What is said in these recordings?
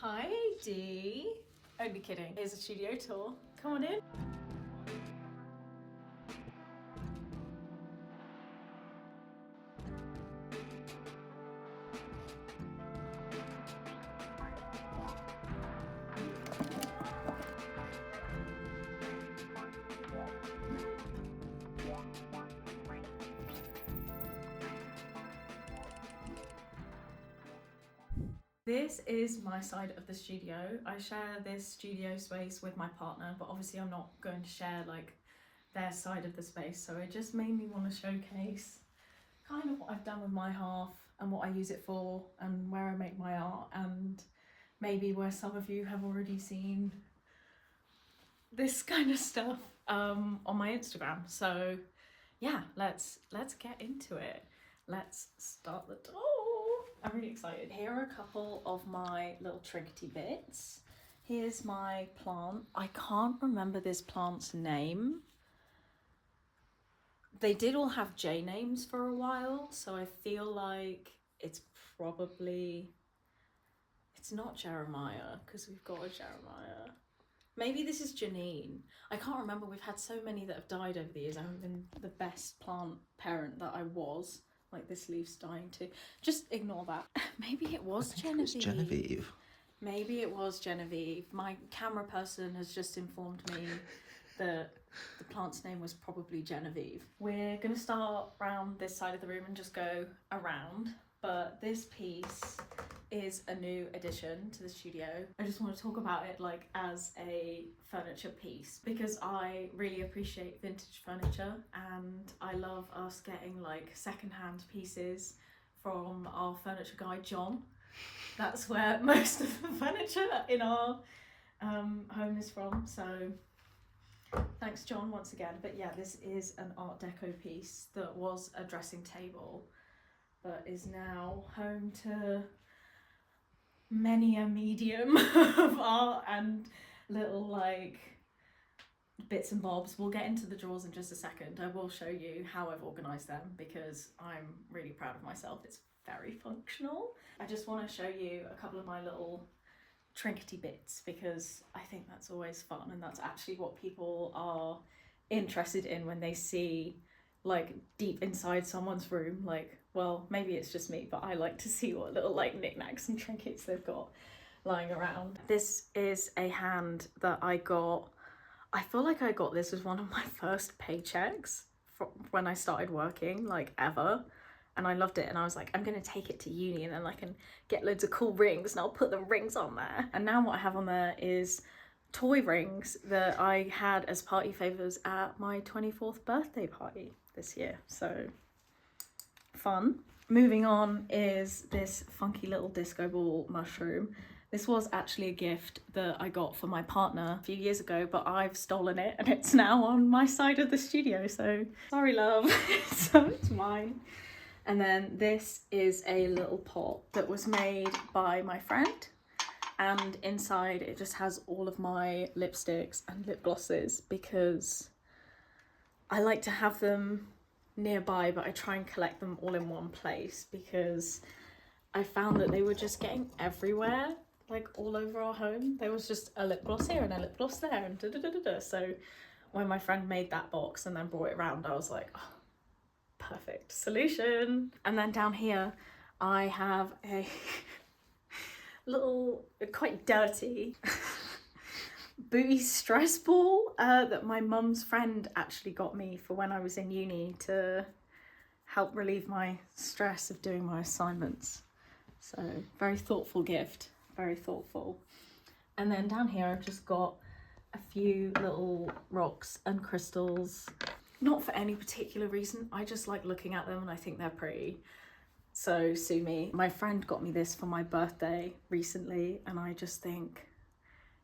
Hi, Dee. Only kidding. Here's a studio tour. Come on in. This is my side of the studio. I share this studio space with my partner, but obviously I'm not going to share like their side of the space, so it just made me want to showcase kind of what I've done with my half and what I use it for and where I make my art, and maybe where some of you have already seen this kind of stuff on my Instagram. So yeah, let's get into it. Let's start the tour. I'm really excited. Here are a couple of my little trinkety bits. Here's my plant. I can't remember this plant's name. They did all have J names for a while, so I feel like it's probably, it's not Jeremiah, because we've got a Jeremiah. Maybe this is Janine. I can't remember. We've had so many that have died over the years. I haven't been the best plant parent that I was. Like this leaf's dying too. Just ignore that. Maybe it was Genevieve. Maybe it was Genevieve. My camera person has just informed me that the plant's name was probably Genevieve. We're gonna start around this side of the room and just go around. But this piece is a new addition to the studio. I just want to talk about it like as a furniture piece because I really appreciate vintage furniture, and I love us getting like secondhand pieces from our furniture guy John. That's where most of the furniture in our home is from, so thanks John once again. But yeah, this is an Art Deco piece that was a dressing table but is now home to many a medium of art and little like bits and bobs. We'll get into the drawers in just a second. I will show you how I've organised them because I'm really proud of myself. It's very functional. I just want to show you a couple of my little trinkety bits because I think that's always fun, and that's actually what people are interested in when they see like deep inside someone's room. Like, well, maybe it's just me, but I like to see what little like knickknacks and trinkets they've got lying around. This is a hand that I got. I feel like I got this as one of my first paychecks from when I started working, like ever. And I loved it, and I was like, I'm gonna take it to uni and then I can get loads of cool rings and I'll put the rings on there. And now what I have on there is toy rings that I had as party favours at my 24th birthday party this year. So fun. Moving on is this funky little disco ball mushroom. This was actually a gift that I got for my partner a few years ago, but I've stolen it and it's now on my side of the studio, so sorry love. So it's mine. And then this is a little pot that was made by my friend, and inside it just has all of my lipsticks and lip glosses because I like to have them nearby, but I try and collect them all in one place because I found that they were just getting everywhere, like all over our home. There was just a lip gloss here and a lip gloss there and da-da-da-da-da. So when my friend made that box and then brought it around, I was like, oh, perfect solution. And then down here I have a little, quite dirty booty stress ball that my mum's friend actually got me for when I was in uni to help relieve my stress of doing my assignments. So very thoughtful gift, very thoughtful. And then down here I've just got a few little rocks and crystals, not for any particular reason, I just like looking at them and I think they're pretty. So sue me. My friend got me this for my birthday recently and I just think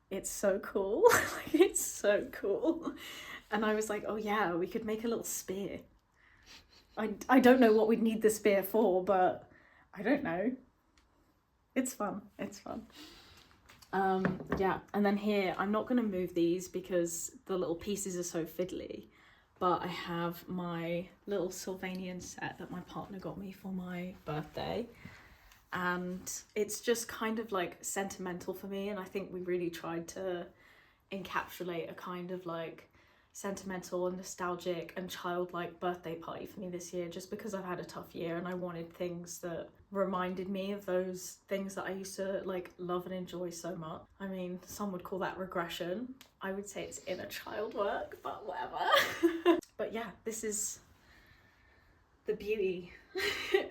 it's so cool. Like, it's so cool. And I was like, oh yeah, we could make a little spear. I don't know what we'd need the spear for, but I don't know. It's fun, it's fun. Yeah, and then here, I'm not gonna move these because the little pieces are so fiddly, but I have my little Sylvanian set that my partner got me for my birthday. and it's just kind of like sentimental for me, and I think we really tried to encapsulate a kind of like sentimental and nostalgic and childlike birthday party for me this year, just because I've had a tough year and I wanted things that reminded me of those things that I used to like love and enjoy so much. I mean, some would call that regression. I would say it's inner child work, but whatever. But yeah, this is the beauty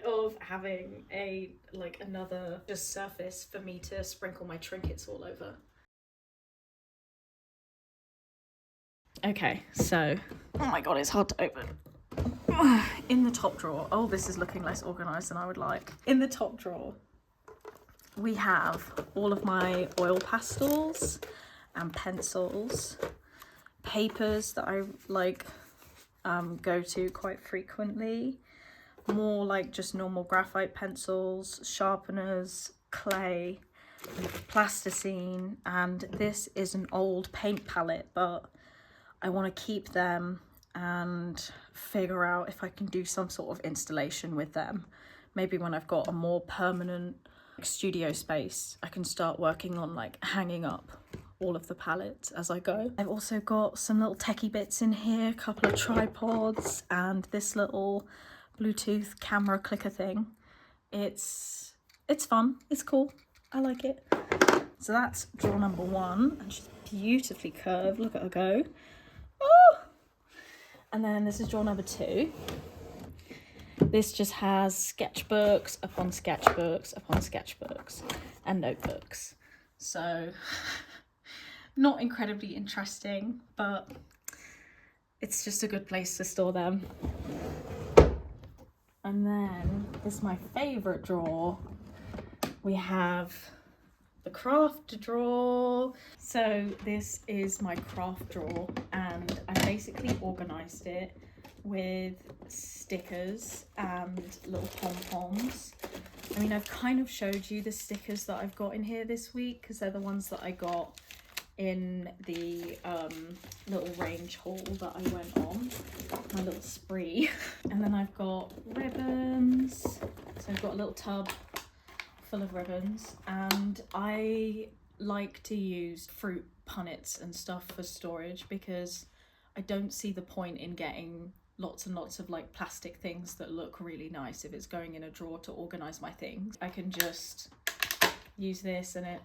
of having a like another just surface for me to sprinkle my trinkets all over. Okay, so, oh my god, it's hard to open. In the top drawer, oh, this is looking less organised than I would like. In the top drawer, we have all of my oil pastels and pencils, papers that I like go to quite frequently, more like just normal graphite pencils, sharpeners, clay, plasticine, and this is an old paint palette, but I want to keep them and figure out if I can do some sort of installation with them. Maybe when I've got a more permanent studio space, I can start working on like hanging up all of the palettes as I go. I've also got some little techie bits in here, a couple of tripods and this little Bluetooth camera clicker thing. It's fun, it's cool, I like it. So that's drawer number 1, and she's beautifully curved, look at her go. Oh! And then this is drawer number 2. This just has sketchbooks upon sketchbooks upon sketchbooks and notebooks. So not incredibly interesting, but it's just a good place to store them. And then this is my favourite drawer. We have the craft drawer. So this is my craft drawer, and I basically organised it with stickers and little pom-poms. I mean, I've kind of showed you the stickers that I've got in here this week because they're the ones that I got in the little range haul that I went on, my little spree. And then I've got ribbons, so I've got a little tub full of ribbons, and I like to use fruit punnets and stuff for storage because I don't see the point in getting lots and lots of like plastic things that look really nice if it's going in a drawer to organize my things. I can just use this and it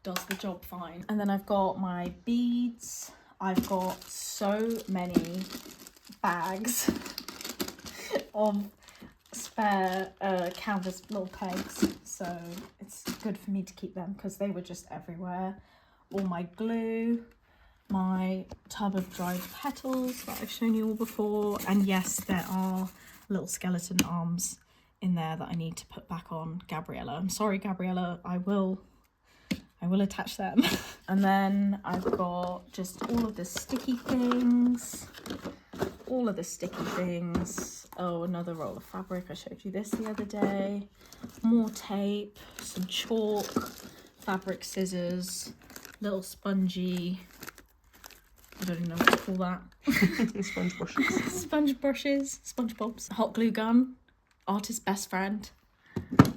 does the job fine. And then I've got my beads. I've got so many bags of spare canvas little pegs, so it's good for me to keep them because they were just everywhere. All my glue, my tub of dried petals that I've shown you all before, and yes, there are little skeleton arms in there that I need to put back on Gabriella. I'm sorry, Gabriella, I will attach them. And then I've got just all of the sticky things. Oh, another roll of fabric. I showed you this the other day. More tape, some chalk, fabric scissors, little spongy, I don't even know what to call that. Sponge brushes. Sponge brushes, sponge bobs. Hot glue gun, artist's best friend.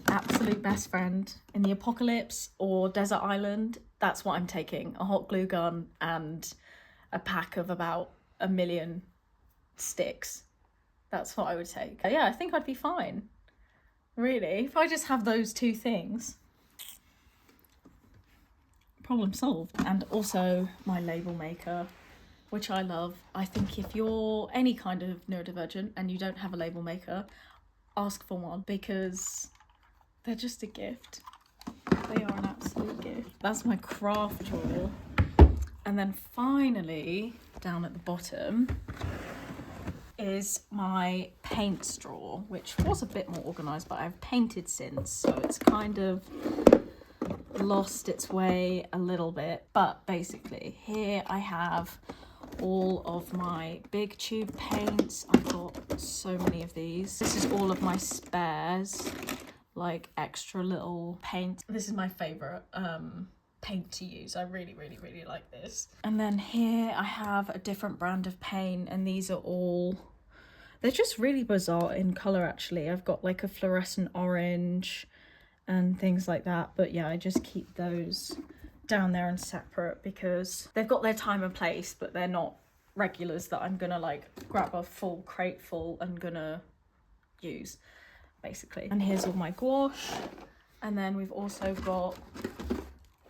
Absolute best friend. In the apocalypse or desert island, that's what I'm taking. A hot glue gun and a pack of about 1 million sticks. That's what I would take. Yeah, I think I'd be fine. Really, if I just have those 2 things, problem solved. And also my label maker, which I love. I think if you're any kind of neurodivergent and you don't have a label maker, ask for one because they're just a gift. They are an absolute gift. That's my craft drawer. And then finally, down at the bottom, is my paints drawer, which was a bit more organised, but I've painted since, so it's kind of lost its way a little bit. But basically, here I have all of my big tube paints. I've got so many of these. This is all of my spares, like extra little paint. This is my favourite paint to use. I really like this. And then here I have a different brand of paint, and these are all They're just really bizarre in colour actually. I've got like a fluorescent orange and things like that, but yeah, I just keep those down there and separate because they've got their time and place, but they're not regulars that I'm gonna like grab a full crate full and gonna use, basically. And here's all my gouache, and then we've also got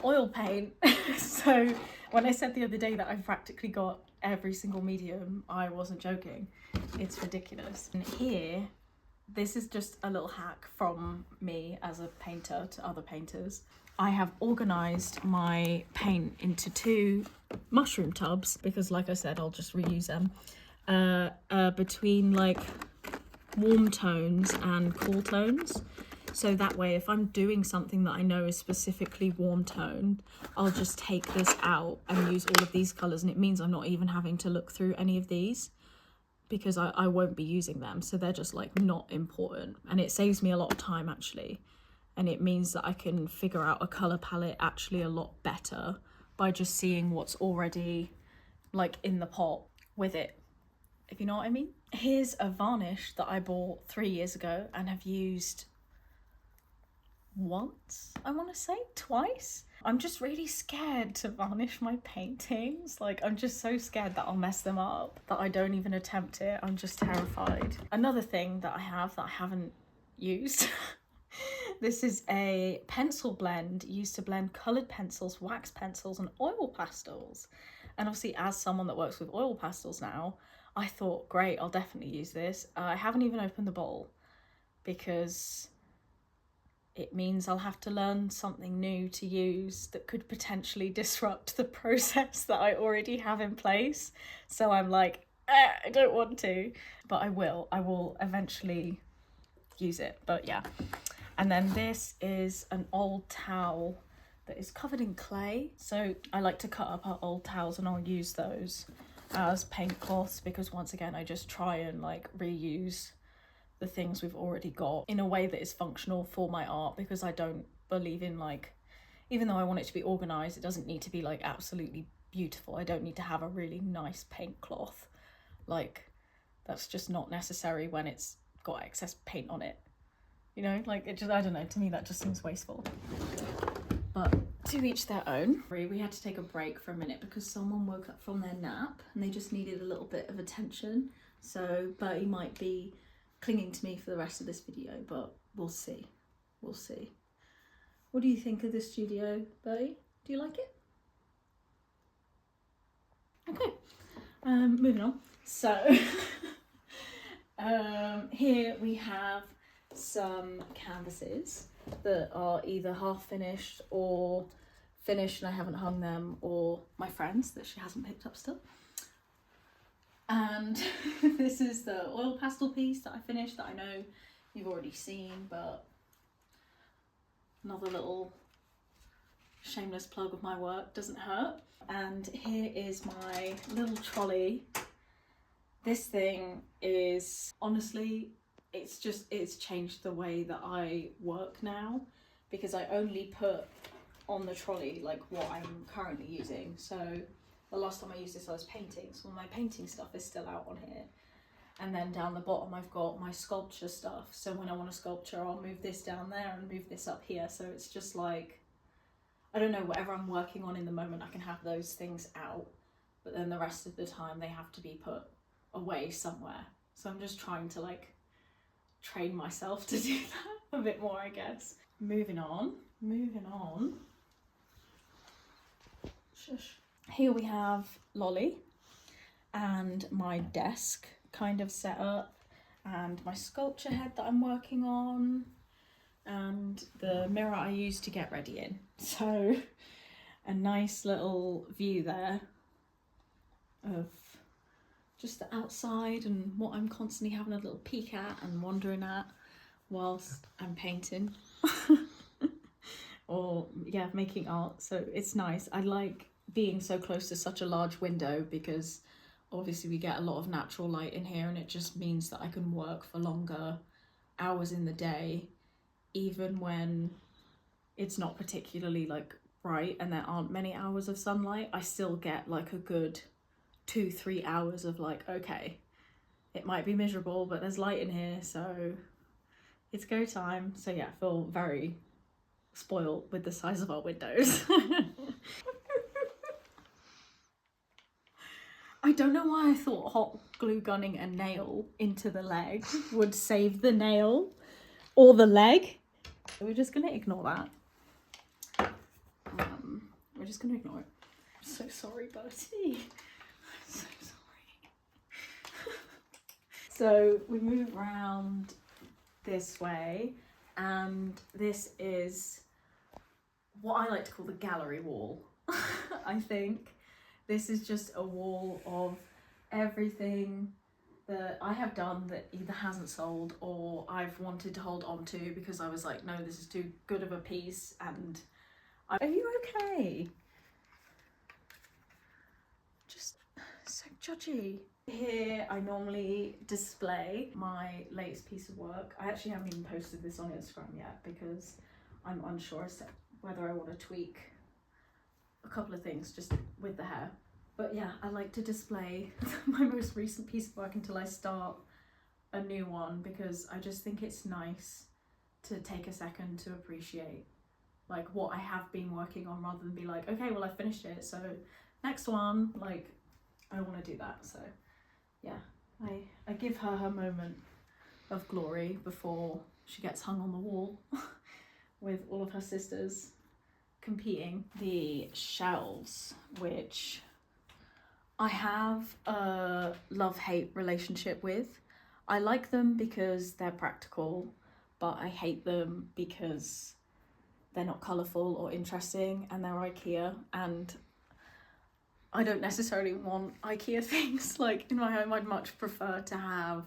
oil paint. So when I said the other day that I've practically got every single medium, I wasn't joking. It's ridiculous. And here, this is just a little hack from me as a painter to other painters. I have organised my paint into 2 mushroom tubs because, like I said, I'll just reuse them, between like warm tones and cool tones. So that way, if I'm doing something that I know is specifically warm toned, I'll just take this out and use all of these colours, and it means I'm not even having to look through any of these because I won't be using them. So they're just like not important, and it saves me a lot of time actually. And it means that I can figure out a colour palette actually a lot better by just seeing what's already like in the pot with it, if you know what I mean. Here's a varnish that I bought 3 years ago and have used once, I want to say twice. I'm just really scared to varnish my paintings. Like, I'm just so scared that I'll mess them up that I don't even attempt it. I'm just terrified. Another thing that I have that I haven't used this is a pencil blend used to blend coloured pencils, wax pencils and oil pastels. And obviously, as someone that works with oil pastels now, I thought, great, I'll definitely use this. I haven't even opened the bowl because it means I'll have to learn something new to use that could potentially disrupt the process that I already have in place. So I'm like, I don't want to, but I will eventually use it. But yeah. And then this is an old towel that is covered in clay. So I like to cut up our old towels and I'll use those as paint cloths because, once again, I just try and like reuse the things we've already got in a way that is functional for my art, because I don't believe in, like, even though I want it to be organized, it doesn't need to be like absolutely beautiful. I don't need to have a really nice paint cloth. Like, that's just not necessary when it's got excess paint on it. You know, like, it just, I don't know, to me that just seems wasteful. But to each their own. We had to take a break for a minute because someone woke up from their nap and they just needed a little bit of attention. So Bertie might be clinging to me for the rest of this video, but we'll see. We'll see. What do you think of the studio, Bertie? Do you like it? Okay, moving on. So here we have some canvases that are either half finished or finished and I haven't hung them, or my friend's that she hasn't picked up still. And this is the oil pastel piece that I finished that I know you've already seen, but another little shameless plug of my work, doesn't hurt. And here is my little trolley. This thing is, honestly, it's changed the way that I work now, because I only put on the trolley like what I'm currently using. So the last time I used this I was painting, so my painting stuff is still out on here. And then down the bottom I've got my sculpture stuff, so when I want a sculpture I'll move this down there and move this up here. So it's just like, I don't know, whatever I'm working on in the moment I can have those things out, but then the rest of the time they have to be put away somewhere. So I'm just trying to like train myself to do that a bit more, I guess. Moving on. Shush. Here we have Lolly and my desk kind of set up, and my sculpture head that I'm working on, and the mirror I use to get ready in. So a nice little view there of just the outside and what I'm constantly having a little peek at and wondering at whilst I'm painting or yeah, making art. So it's nice. I like being so close to such a large window because obviously we get a lot of natural light in here, and it just means that I can work for longer hours in the day, even when it's not particularly like bright and there aren't many hours of sunlight. I still get like a good 2-3 hours of like, okay, It might be miserable, but there's light in here, so it's go time. So yeah, I feel very spoiled with the size of our windows. I don't know why I thought hot glue gunning a nail into the leg would save the nail or the leg. We're just gonna ignore that. We're just gonna ignore it. I'm so sorry, Bertie. I'm so sorry. So we move around this way, and this is what I like to call the gallery wall. I think this is just a wall of everything that I have done that either hasn't sold or I've wanted to hold on to because I was like, no, this is too good of a piece. And are you okay? Just so judgy. Here I normally display my latest piece of work. I actually haven't even posted this on Instagram yet because I'm unsure as to whether I want to tweak a couple of things just with the hair. But yeah, I like to display my most recent piece of work until I start a new one because I just think it's nice to take a second to appreciate like what I have been working on rather than be like, okay, well I finished it, so next one. Like, I don't want to do that. So yeah, I give her her moment of glory before she gets hung on the wall with all of her sisters competing. The shelves, which I have a love-hate relationship with. I like them because they're practical, but I hate them because they're not colourful or interesting and they're IKEA, and I don't necessarily want IKEA things like in my home. I'd much prefer to have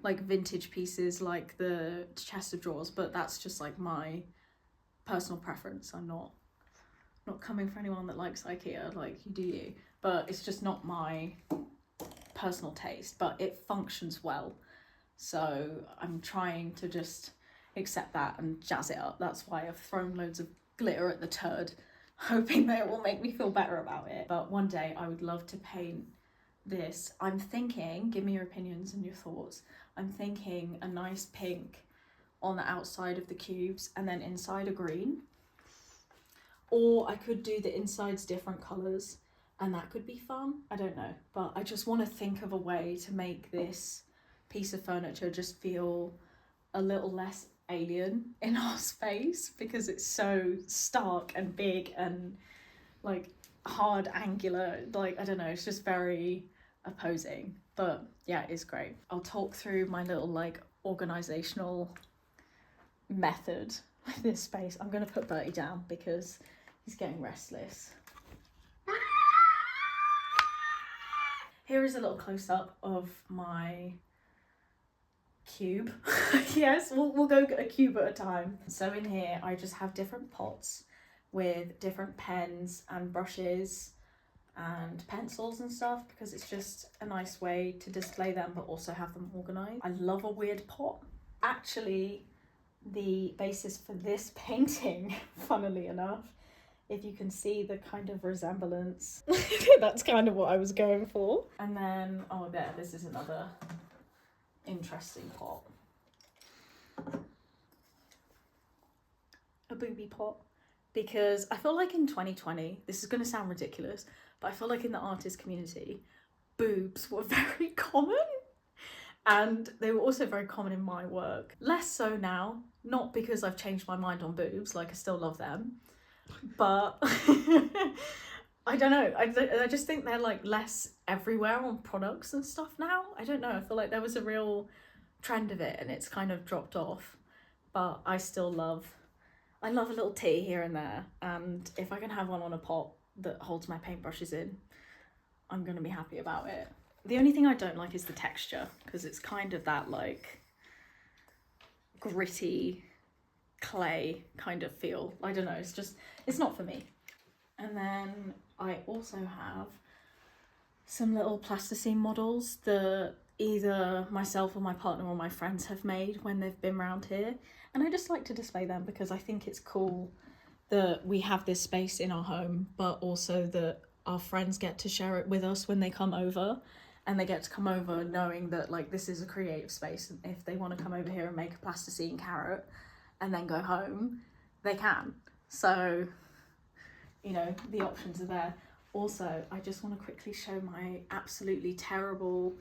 like vintage pieces like the chest of drawers, but that's just like my personal preference. I'm not coming for anyone that likes IKEA, like you do you, but it's just not my personal taste, but it functions well. So I'm trying to just accept that and jazz it up. That's why I've thrown loads of glitter at the turd, hoping that it will make me feel better about it. But one day I would love to paint this. I'm thinking, give me your opinions and your thoughts, I'm thinking a nice pink on the outside of the cubes and then inside a green. Or I could do the insides different colours and that could be fun. I don't know, but I just want to think of a way to make this piece of furniture just feel a little less alien in our space because it's so stark and big and like hard angular. Like, I don't know, it's just very opposing, but yeah, it's great. I'll talk through my little like organizational method with this space. I'm gonna put Bertie down because he's getting restless. Here is a little close-up of my cube. Yes, we'll go a cube at a time. So in here I just have different pots with different pens and brushes and pencils and stuff because it's just a nice way to display them but also have them organized. I love a weird pot. Actually, the basis for this painting, funnily enough, if you can see the kind of resemblance, that's kind of what I was going for. And then, oh there, this is another interesting pot. A booby pot. Because I feel like in 2020, this is going to sound ridiculous, but I feel like in the artist community, boobs were very common. And they were also very common in my work. Less so now, not because I've changed my mind on boobs, like I still love them, but I don't know, I just think they're like less everywhere on products and stuff now. I don't know, I feel like there was a real trend of it and it's kind of dropped off, but I love a little tea here and there, and if I can have one on a pot that holds my paintbrushes in, I'm gonna be happy about it. The only thing I don't like is the texture, because it's kind of that like gritty clay kind of feel. I don't know, it's not for me. And then I also have some little plasticine models that either myself or my partner or my friends have made when they've been around here, and I just like to display them because I think it's cool that we have this space in our home, but also that our friends get to share it with us when they come over, and they get to come over knowing that like this is a creative space, and if they want to come over here and make a plasticine carrot and then go home, they can. So, you know, the options are there. Also, I just want to quickly show my absolutely terrible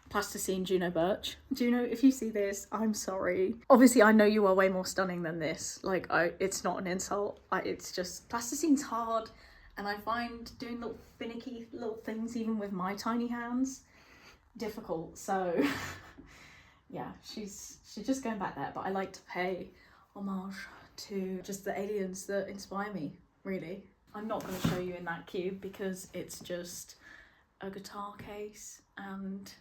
plasticine Juno Birch. Juno, if you see this, I'm sorry. Obviously, I know you are way more stunning than this. Like, it's not an insult. It's just, plasticine's hard, and I find doing little finicky little things, even with my tiny hands, difficult. So, yeah, she's just going back there. But I like to pay homage to just the aliens that inspire me, really. I'm not going to show you in that cube because it's just a guitar case and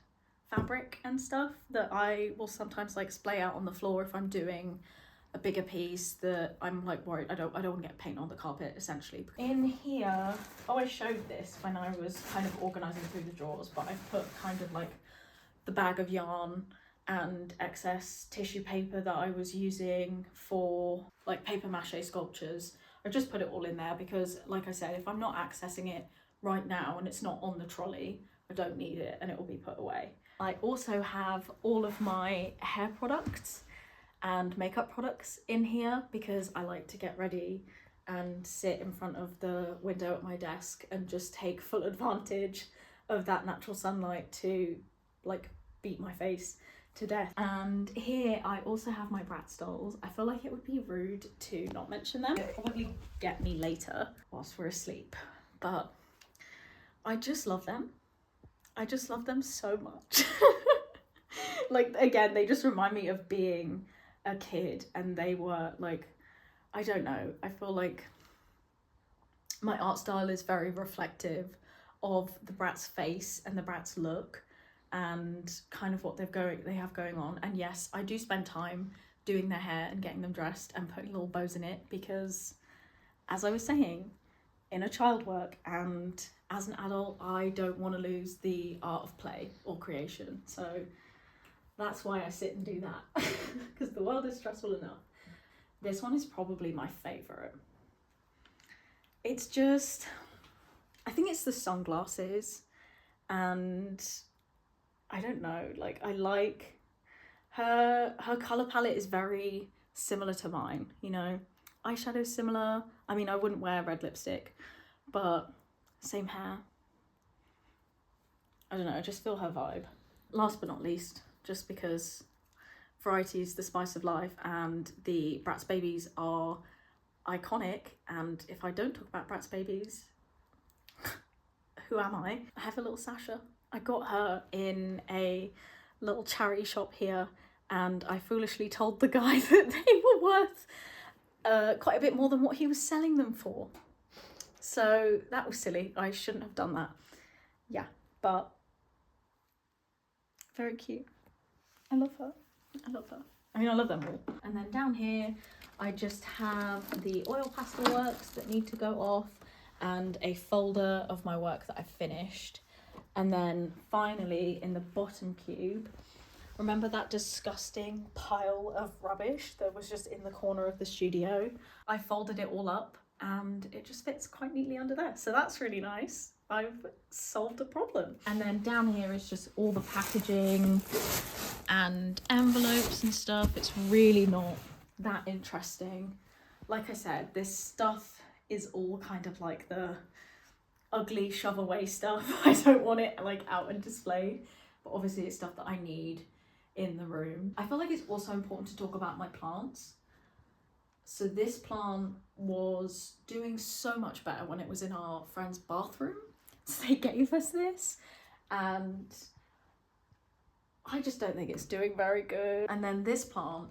fabric and stuff that I will sometimes like splay out on the floor if I'm doing a bigger piece that I'm like worried I don't want to get paint on the carpet, essentially. In here, oh, I showed this when I was kind of organising through the drawers, but I've put kind of like the bag of yarn and excess tissue paper that I was using for like paper mache sculptures. I've just put it all in there because, like I said, if I'm not accessing it right now and it's not on the trolley, I don't need it and it will be put away. I also have all of my hair products and makeup products in here because I like to get ready and sit in front of the window at my desk and just take full advantage of that natural sunlight to like beat my face to death. And here I also have my Bratz dolls. I feel like it would be rude to not mention them. It'll probably get me later whilst we're asleep, but I just love them. I just love them so much. Like, again, they just remind me of being a kid, and they were like, I don't know, I feel like my art style is very reflective of the Bratz face and the Bratz look and kind of what they have going on. And yes, I do spend time doing their hair and getting them dressed and putting little bows in it because, as I was saying, inner child work, and as an adult I don't want to lose the art of play or creation. So that's why I sit and do that because the world is stressful enough. This one is probably my favourite. It's just, I think it's the sunglasses, and I don't know, like I like her colour palette is very similar to mine, you know, eyeshadow similar. I mean, I wouldn't wear red lipstick, but same hair. I don't know, I just feel her vibe. Last but not least, just because variety is the spice of life and the Bratz babies are iconic, and if I don't talk about Bratz babies, who am I? I have a little Sasha. I got her in a little charity shop here, and I foolishly told the guy that they were worth quite a bit more than what he was selling them for. So that was silly. I shouldn't have done that. Yeah, but very cute. I love her. I love her. I mean, I love them all. And then down here, I just have the oil pastel works that need to go off and a folder of my work that I've finished. And then finally, in the bottom cube, remember that disgusting pile of rubbish that was just in the corner of the studio? I folded it all up and it just fits quite neatly under there. So that's really nice. I've solved a problem. And then down here is just all the packaging and envelopes and stuff. It's really not that interesting. Like I said, this stuff is all kind of like the ugly shove away stuff. I don't want it like out and displayed, but obviously it's stuff that I need in the room. I feel like it's also important to talk about my plants. So this plant was doing so much better when it was in our friend's bathroom. So they gave us this, and I just don't think it's doing very good. And then this plant,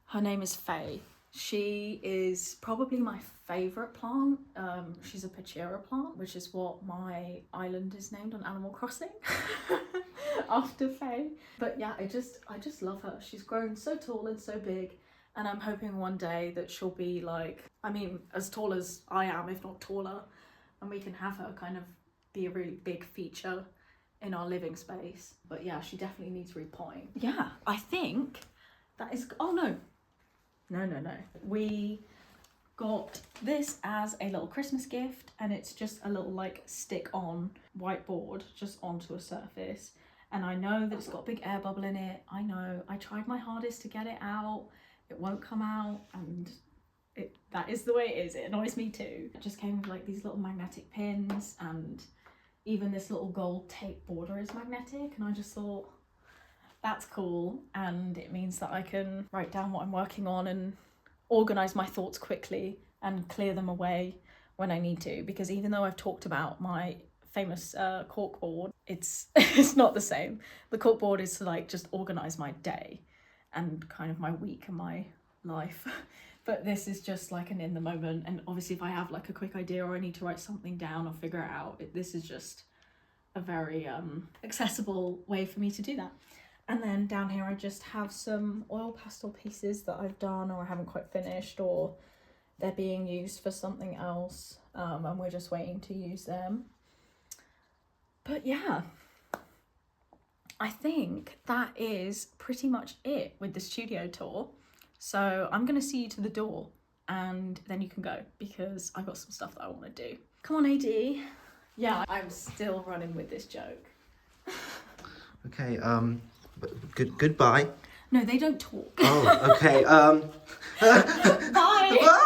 her name is Faye. She is probably my favourite plant. She's a Pachira plant, which is what my island is named on Animal Crossing after Faye. But yeah, I just love her. She's grown so tall and so big, and I'm hoping one day that she'll be like, I mean, as tall as I am, if not taller, and we can have her kind of be a really big feature in our living space. But yeah, she definitely needs repotting. Yeah, I think that is, oh no. No. We got this as a little Christmas gift, and it's just a little like stick on whiteboard just onto a surface. And I know that it's got a big air bubble in it. I know, I tried my hardest to get it out. It won't come out, and that is the way it is. It annoys me too. It just came with like these little magnetic pins, and even this little gold tape border is magnetic, and I just thought that's cool, and it means that I can write down what I'm working on and organize my thoughts quickly and clear them away when I need to, because even though I've talked about my famous cork board, it's it's not the same. The cork board is to like just organize my day and kind of my week and my life. But this is just like an in the moment, and obviously if I have like a quick idea or I need to write something down or figure it out, this is just a very accessible way for me to do that. And then down here I just have some oil pastel pieces that I've done or I haven't quite finished, or they're being used for something else, and we're just waiting to use them. But yeah, I think that is pretty much it with the studio tour. So I'm gonna see you to the door and then you can go, because I've got some stuff that I want to do. Come on, AD. Yeah, I'm still running with this joke. Okay, goodbye. No, they don't talk. Oh, okay, Bye. Bye!